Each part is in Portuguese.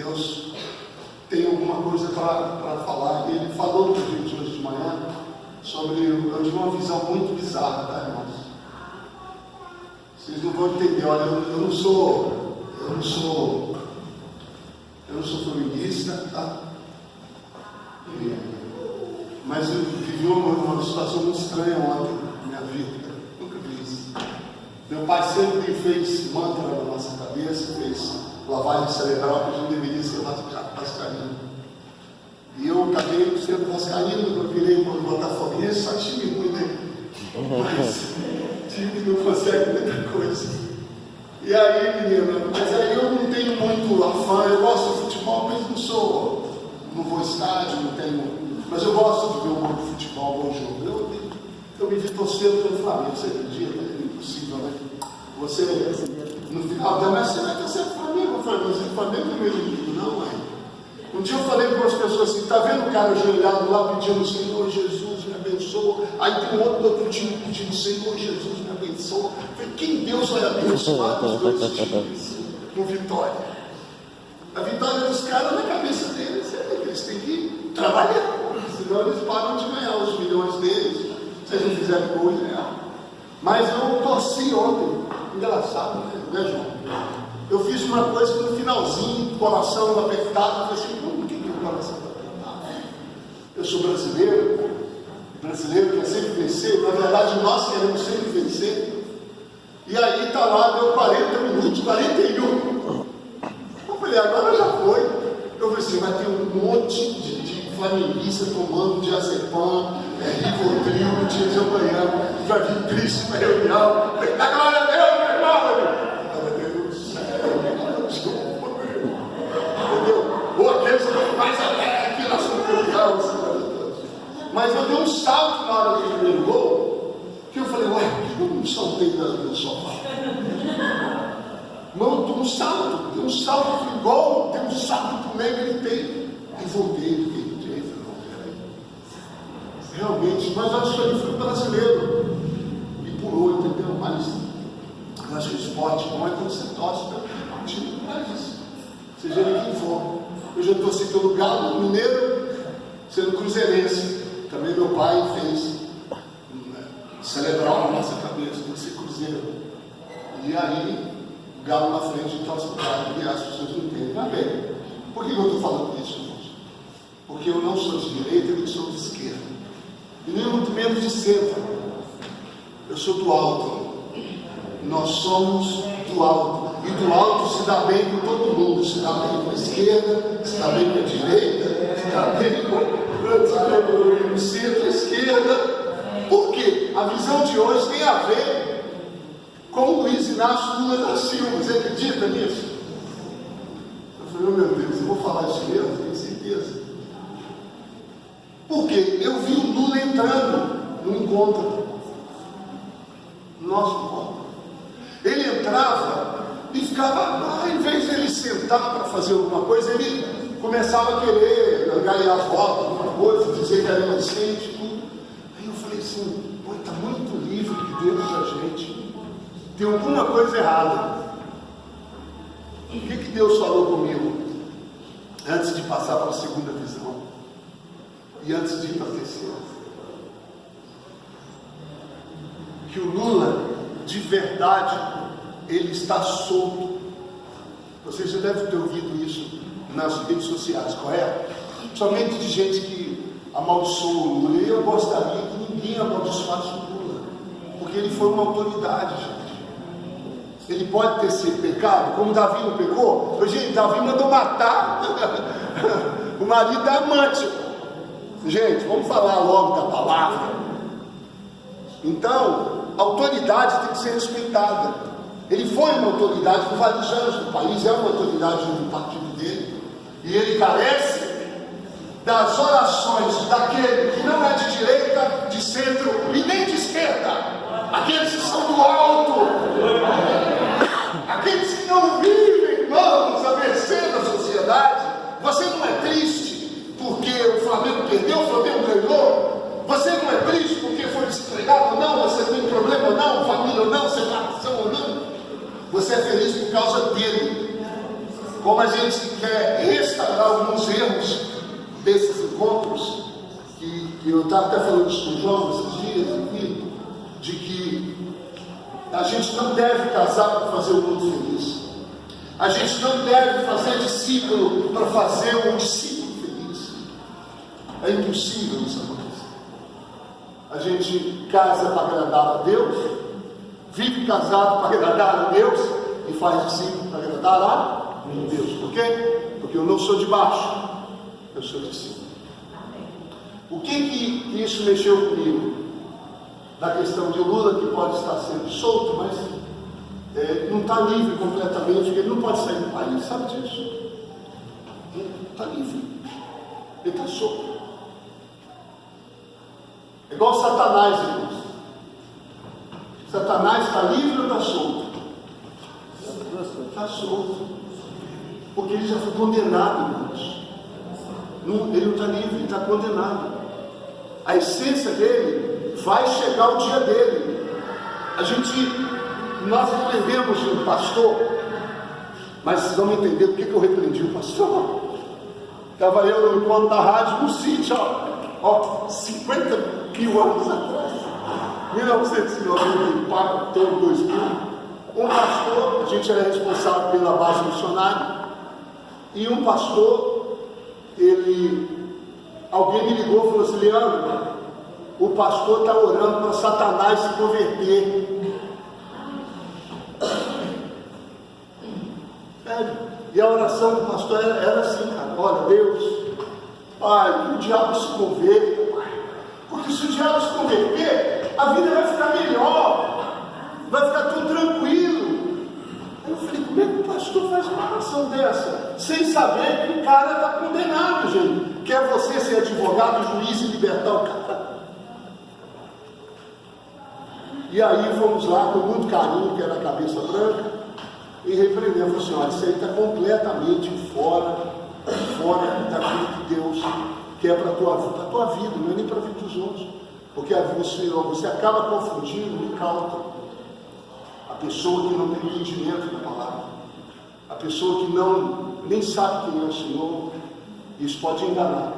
Deus tem alguma coisa para falar. Ele falou para a gente hoje de manhã sobre, eu tive uma visão muito bizarra, tá, irmãos? Vocês não vão entender. Olha, eu não sou feminista, tá? Mas eu vivi uma situação muito estranha ontem na minha vida. Nunca vi isso. Meu pai sempre fez mantra na nossa cabeça, fez lavagem cerebral, que a gente deveria ser vascaíno. E eu acabei sendo vascaíno, eu virei um botafoguense, só time ruim, né? Mas time que não consegue muita coisa. E aí, menina, mas aí eu não tenho muito afã, eu gosto de futebol, mas não vou ao estádio, não tenho. Mas eu gosto de ver um bom futebol, um bom jogo. Eu me vi torcendo pelo Flamengo, você acredita? É impossível, né? Você, no final da minha cena, você é Flamengo. Eu falei, mas o Flamengo não é meu inimigo, não, mãe. Um dia eu falei para as pessoas assim, tá vendo o cara ajoelhado lá pedindo, Senhor Jesus, me abençoa. Aí tem um outro time pedindo, Senhor Jesus, me abençoa. Eu falei, quem Deus vai abençoar os dois times com vitória? A vitória dos caras na cabeça deles, eles têm que trabalhar. Senão eles param de ganhar os milhões deles, se eles não fizerem gol, né? Mas eu torci ontem, engraçado, né, João? Eu fiz uma coisa que no finalzinho, coração apertado, eu falei assim, por que o coração está apertado? Eu sou brasileiro quer sempre vencer, na verdade nós queremos sempre vencer. E aí está lá, deu 40 minutos, 41. Eu falei, agora já foi. Eu falei assim, vai ter um monte de flamenguista tomando diazepam, Rivotril no dia de amanhã, vai vir triste para a reunião. Da glória a Deus, meu irmão! Glória a Deus do céu, entendeu? Ou aqueles que mais alegre que nós somos campeões. Mas eu dei um salto na hora do primeiro gol, que eu falei, ué, por que eu não saltei do sofá? Não, dei um salto, fui gol, dei um salto pro meio, gritei, e voltei, realmente, mas eu acho que ele foi brasileiro e pulou, entendeu? Mas eu acho que o esporte bom é quando você torce pelo time do país, seja ele quem for. Eu já torci pelo Galo, Mineiro, sendo cruzeirense. Também meu pai fez celebrar na nossa cabeça, torcer Cruzeiro. E aí, o Galo na frente e torce pro Galo, e as pessoas não entendem. Mas bem, por que eu estou falando isso, irmãos? Porque eu não sou de direita, eu sou de esquerda. E nem muito menos de centro. Eu sou do alto. Nós somos do alto. E do alto se dá bem com todo mundo. Se dá bem com a esquerda, se dá bem com a direita, se dá bem com o centro, a esquerda. Por quê? A visão de hoje tem a ver com o Luiz Inácio Lula da Silva. Você acredita nisso? Eu falei, oh, meu Deus, eu vou falar isso mesmo, tenho certeza. Porque eu vi o Lula entrando no encontro, no nosso encontro. Ele entrava e ficava lá, em vez de ele sentar para fazer alguma coisa, ele começava a querer ganhar voto, alguma coisa, dizer que era inocente, tudo. Aí eu falei assim, pô, está muito livre aqui dentro da gente, tem alguma coisa errada. O que Deus falou comigo antes de passar para a segunda visão? E antes de ir para a terceira, que o Lula, de verdade, ele está solto. Você já deve ter ouvido isso nas redes sociais, correto? Somente de gente que amaldiçoa o Lula. E eu gostaria que ninguém amaldiçoasse o Lula, porque ele foi uma autoridade, gente. Ele pode ter sido pecado, como Davi não pecou. Gente, Davi mandou matar o marido da amante. Gente, vamos falar logo da palavra. Então, a autoridade tem que ser respeitada. Ele foi uma autoridade por vários anos no país, é uma autoridade do partido dele. E ele carece das orações daquele que não é de direita, de centro e nem de esquerda. Aqueles que são do alto. Aqueles que não vivem, irmãos, a mercê da sociedade. Você não é triste porque o Flamengo perdeu, o Flamengo ganhou. Você não é triste porque foi desempregado ou não, você tem problema ou não, família ou não, separação ou não. Você é feliz por causa dele. como a gente quer restaurar alguns erros desses encontros, que eu estava até falando isso com o João esses dias aqui, de que a gente não deve casar para fazer o mundo feliz. A gente não deve fazer discípulo para fazer um discípulo feliz. É impossível isso acontecer. A gente casa para agradar a Deus, vive casado para agradar a Deus e faz discípulo para agradar a Deus. Por quê? Porque eu não sou de baixo, eu sou de cima. O que isso mexeu comigo? Da questão de Lula, que pode estar sendo solto, mas não está livre completamente, porque ele não pode sair do país, sabe disso? Ele está livre, ele está solto. É igual Satanás, irmãos. Satanás está livre ou está solto? Está solto, porque ele já foi condenado, irmãos. Ele não está livre, ele está condenado. A essência dele vai chegar o dia dele. Nós repreendemos um pastor, mas vocês vão entender por que eu repreendi o pastor. Estava eu no encontro da rádio, no sítio, 50 mil anos atrás, 1994, 2000. Um pastor, a gente era responsável pela base missionária, e um pastor, alguém me ligou e falou assim: Leandro, o pastor está orando para Satanás se converter. E a oração do pastor era assim, cara: olha, Deus, Pai, que o diabo se converta, Pai, porque se o diabo se converter, a vida vai ficar melhor, vai ficar tudo tranquilo. Aí eu falei: como é que o pastor faz uma oração dessa, sem saber que o cara está condenado, gente? Quer você ser advogado, juiz e libertar o cara? E aí fomos lá com muito carinho, que era a cabeça branca, e repreendemos, assim: olha, isso aí está completamente fora daquilo que Deus quer para a tua vida, não é nem para a vida dos outros, porque você acaba confundindo o incauto, a pessoa que não tem entendimento da palavra, a pessoa que nem sabe quem é o Senhor. Isso pode enganar.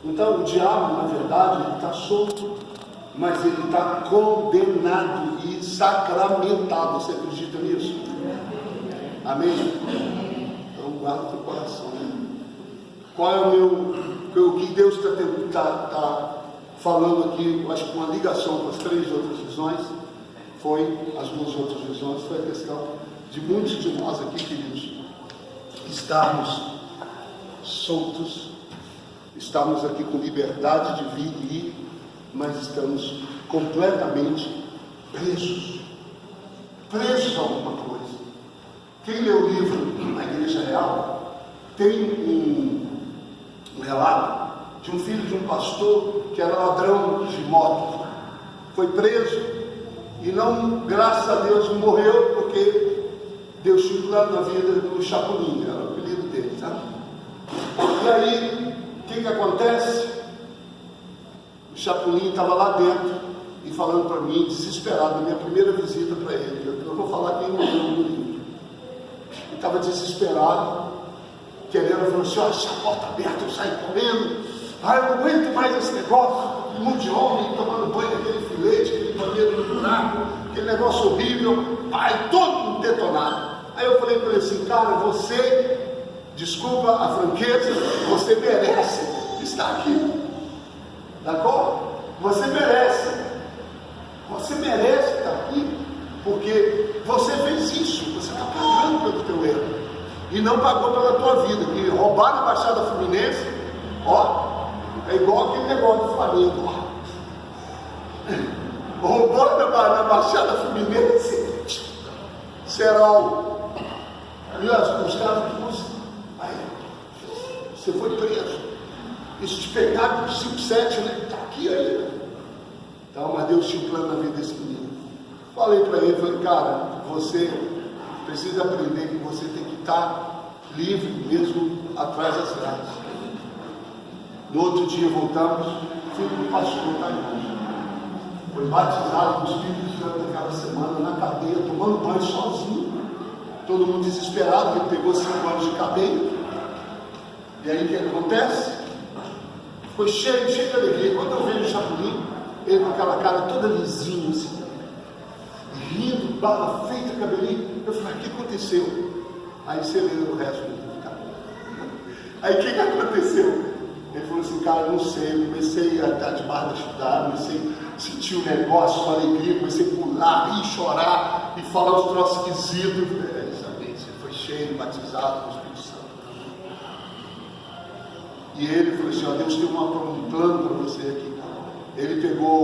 Então o diabo, na verdade, ele está solto, mas ele está condenado e sacramentado. Você acredita nisso? Amém? Então guarda o teu coração. Qual é o que Deus está falando aqui? Eu acho que uma ligação com as 3 outras visões, as 2 outras visões, foi a questão de muitos de nós aqui, queridos, estarmos soltos, estamos aqui com liberdade de vir e ir, mas estamos completamente presos a alguma coisa. Quem lê o livro A Igreja Real, tem um relato de um filho de um pastor que era ladrão de moto, foi preso e não, graças a Deus, não morreu, porque Deus tinha cuidado da vida do Chapolin, era o apelido dele, sabe? E aí, o que acontece? O Chapolin estava lá dentro e falando para mim, desesperado, na minha primeira visita para ele. Eu vou falar quem não leu no livro. Ele estava desesperado, querendo, falou assim: olha, se a porta aberta, eu saio correndo. Eu não aguento mais esse negócio, um monte de homem tomando banho naquele filete, aquele banheiro no buraco, aquele negócio horrível, todo mundo detonado. Aí eu falei para ele assim: cara, você, desculpa a franqueza, você merece estar aqui. D'accord? Você merece estar aqui, porque você fez isso, você está pagando pelo teu erro, e não pagou pela tua vida. Que roubar na Baixada Fluminense, é igual aquele negócio do Flamengo, roubou na Baixada Fluminense, Serol, os caras, você foi preso. Isso te pegaram do 5-7, né? Está aqui ainda. Então, mas Deus tinha um plano na vida desse menino. Falei para ele, falei: cara, você precisa aprender que você tem que estar livre mesmo atrás das grades. No outro dia voltamos, filho do pastor está em foi batizado no Espírito Santo naquela semana, na cadeia, tomando banho sozinho. Todo mundo desesperado, ele pegou 5 anos de cabelo. E aí o que acontece? Ficou cheio de alegria. Quando eu vejo o Chapolin, ele com aquela cara toda lisinha, assim, rindo, barba feita, cabelinho, eu falei, o que aconteceu? Aí você lê o resto do cabelo. Aí o que aconteceu? Ele falou assim, cara, não sei, eu comecei a estar debaixo da chutada, comecei a sentir um negócio, uma alegria, comecei a pular, rir, chorar e falar os troços esquisitos. Eu falei, exatamente, você foi cheio, batizado com o Espírito Santo. E ele falou assim, ó, Deus tem um plano para você aqui, cara. Ele pegou